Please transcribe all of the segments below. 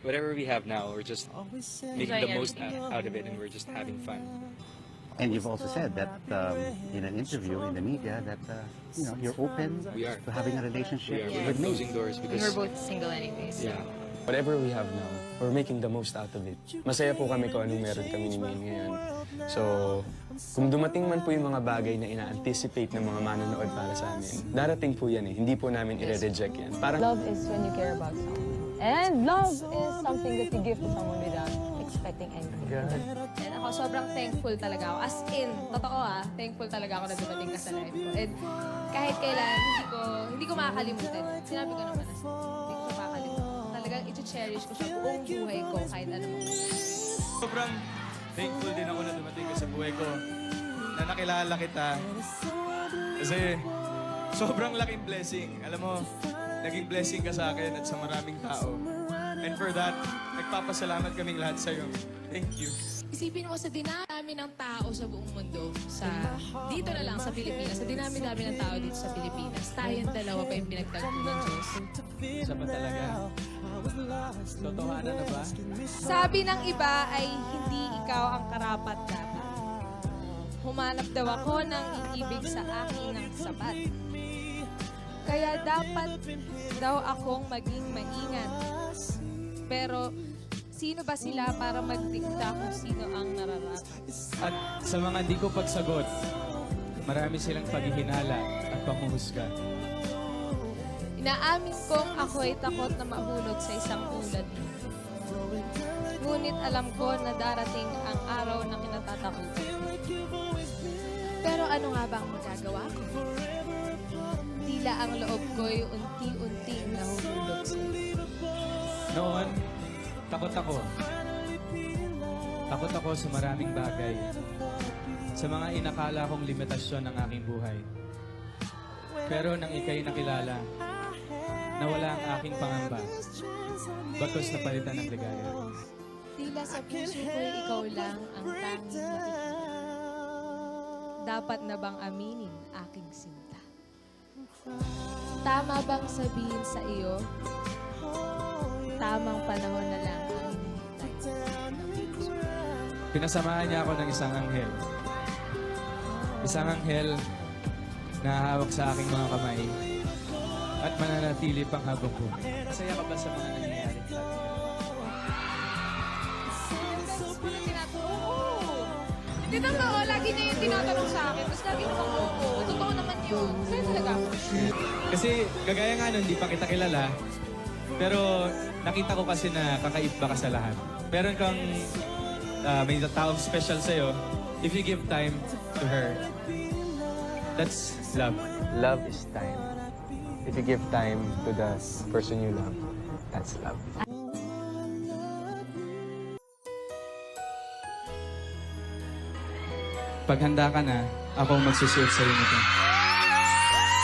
whatever we have now, we're just making the most out of it, and we're just having fun. And you've also said that in an interview in the media that you're open We are. to having a relationship We are with me. closing doors We're because both single anyways. yeah, Whatever we have now, we're making the most out of it. Masaya po kami kung anong meron kami ni Maine ngayon. So, kung dumating man po yung mga bagay na ina-anticipate ng mga manonood para sa amin, darating po yan eh. Hindi po namin i-reject yan. Parang Love is when you care about someone. And love is something that you give to someone without expecting anything. And ako sobrang thankful talaga ako. As in, totoo thankful talaga ako na dumating ka sa life ko. And kahit kailan, hindi ko makakalimutan. Sinabi ko naman, hindi ko siya makakalimutan. Talagang i-cherish ko siya buong buhay ko kahit ano mo. Sobrang thankful din ako na dumating ka sa buhay ko, na nakilala kita. Kasi sobrang laking blessing. Alam mo, naging blessing ka sa akin at sa maraming tao. And for that, nagpapasalamat kaming lahat sa'yo. Thank you. Isipin mo sa dinami ng tao sa buong mundo, dito na lang sa Pilipinas, sa dinami-dami ng tao dito sa Pilipinas, tayong dalawa pa yung pinagtagpo ng Diyos. Isa ba talaga? Totohanan na ba? Sabi ng iba ay hindi ikaw ang karapat dapat. Humanap daw ako ng iibig sa akin ng sapat. Kaya dapat daw akong maging maingat. Pero sino ba sila para magdikta kung sino ang nararapat? At sa mga di ko pagsagot, marami silang paghihinala at panghuhusga. Inaamin kong ako'y takot na mahulog sa isang tulad mo. Ngunit alam ko na darating ang araw na kinatatakutan. Pero ano nga ba ang magagawa ko? Tila ang loob ko'y unti-unting nahuhulog sa'yo. Noon, takot ako. Takot ako sa maraming bagay. Sa mga inakala kong limitasyon ng aking buhay. Pero nang ika'y nakilala, nawala ang aking pangamba. Bagkus na palitan ng ligaya. Tila sa puso ko'y ikaw lang ang tanging nakikita. Dapat na bang aminin aking sinta? Tama bang sabihin sa iyo, tamang panahon na lang ang hinihintay? Pinasamahan niya ako ng isang anghel. Isang anghel na hawak sa aking mga kamay at mananatili pang habang buhay. Masaya ka ba sa mga nangyayari sa ating dalawa? Hindi totoo, lagi niya yung tinatanong sa akin. Tapos lagi naman oo. Totoo naman yun. Kaya talaga ako. Kasi kagaya nga nun, di pa kita kilala. Pero nakita ko kasi na kakaiba ka sa lahat. Meron kang may taong special sa'yo. If you give time to her, that's love. love is time. If you give time to the person you love, that's love. Pag handa ka na, ako magsusuot sa'yo nito.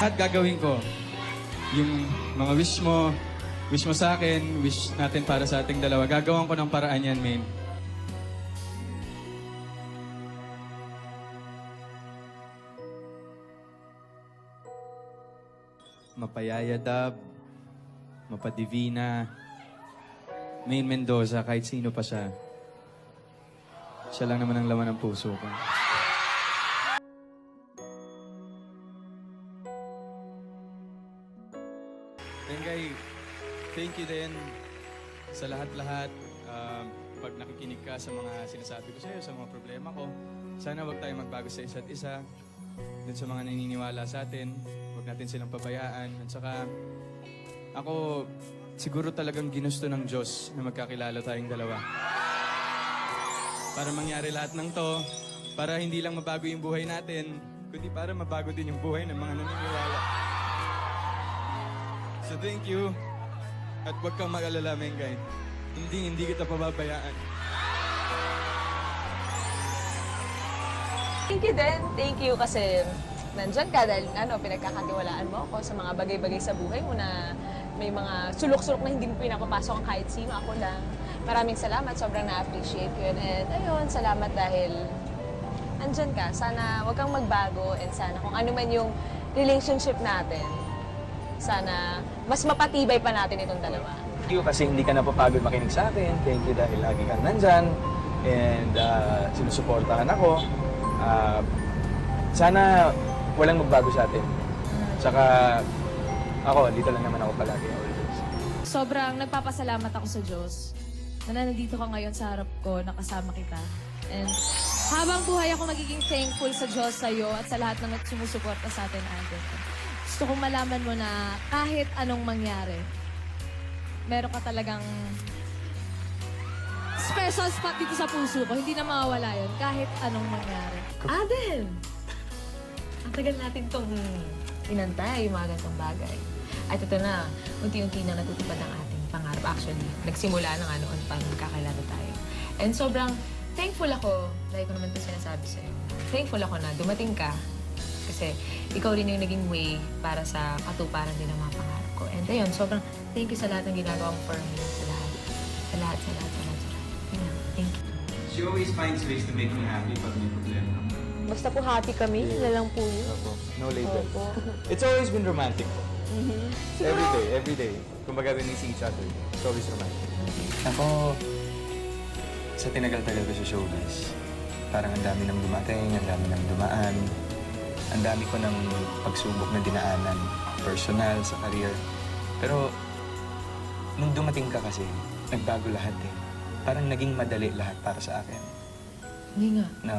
At gagawin ko yung mga wish mo sa akin, wish natin para sa ating dalawa. Gagawan ko ng paraan yan, Maine. Mapayayadab, mapadivina, Maine Mendoza, kahit sino pa siya. Siya lang naman ang laman ng puso ko. Engay, thank you din sa lahat-lahat. Pag nakikinig ka sa mga sinasabi ko sa'yo, sa mga problema ko, sana wag tayo magbago sa isa't isa. Dun sa mga naniniwala sa atin, wag natin silang pabayaan. At saka, ako, siguro talagang ginusto ng Diyos na magkakilala tayong dalawa. Para mangyari lahat ng to, para hindi lang mabago yung buhay natin, kundi para mabago din yung buhay ng mga naniniwala. So thank you. At huwag kang mag-alala, Mengay. Hindi kita pababayaan. Thank you din. Thank you kasi nandyan ka dahil pinagkakatiwalaan mo ako sa mga bagay-bagay sa buhay mo na may mga sulok-sulok na hindi mo pinapapasok ang kahit sino. Ako lang. Maraming salamat. Sobrang na-appreciate ko yun. And ayun, salamat dahil nandyan ka. Sana wag kang magbago and sana kung ano man yung relationship natin, sana mas mapatibay pa natin itong dalawa. Thank you kasi hindi ka napapagod makinig sa akin. Thank you dahil lagi kang nandyan. And sinusuportahan ako. Sana walang magbago sa atin. Tsaka ako, dito lang naman ako palagi. Always. Sobrang nagpapasalamat ako sa Diyos na nandito ka ngayon sa harap ko, nakasama kita. And habang buhay ako magiging thankful sa Diyos, sa iyo, at sa lahat ng sumusuporta sa atin, Alden. Gusto kong malaman mo na kahit anong mangyari, meron ka talagang special spot dito sa puso ko. Hindi na mawawala yun kahit anong mangyari. Aden! Ang tagal natin itong inantay, yung mga ganitong bagay. At ito na, unti-unti na natutupad ang ating pangarap. Actually, nagsimula na nga noon pa magkakilala tayo. And sobrang thankful ako, dahil ko naman ito sinasabi sa'yo, thankful ako na dumating ka. Kasi ikaw rin yung naging way para sa katuparan din ng mga pangarap ko. And ayun, sobrang thank you sa lahat ng ginagawa mo for me. Sa lahat. Sa lahat. Yun lang. Thank you. She always finds ways to make me happy pag may problema. Basta po happy kami, yun lang po yun. Opo. No label. Opo. It's always been romantic po. Every day. Kumbaga when we see each other, it's always romantic. Ako, sa tinagal-tagal ko sa showbiz, parang ang dami nang dumating, ang dami nang dumaan, ang dami ko ng pagsubok na dinaanan, personal, sa career. Pero, nung dumating ka kasi, nagbago lahat eh. Parang naging madali lahat para sa akin. Hindi nga. Na,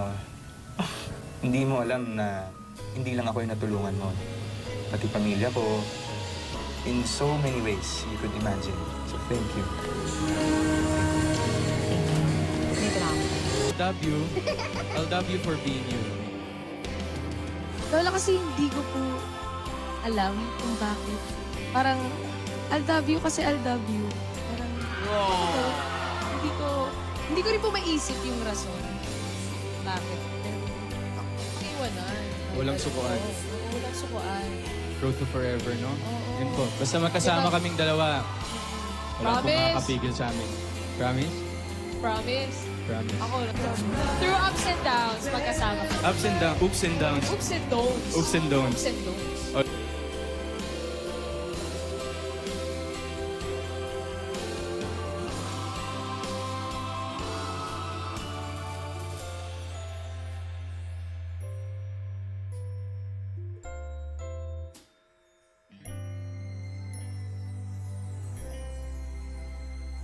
hindi mo alam na hindi lang ako yung natulungan mo. Pati pamilya ko, in so many ways you could imagine. So, thank you. Dito lang ako. I'll love you for being you. Lola, kasi hindi ko po alam kung bakit. Parang, I'll love you kasi I'll love you. Parang, hindi ko rin po maisip yung rason. Bakit? Pero, iwanan. Walang sukuan. Walang sukuan. Road to forever, no? Oo. Yun po. Basta magkasama kaming dalawa. Wala pong Promise? makakapigil sa amin. Promise? Promise. Promise. Ako, through ups and downs, magkasama. Ups and downs. Oops and downs. Oops and don'ts. Oops and don'ts. Oops and don'ts.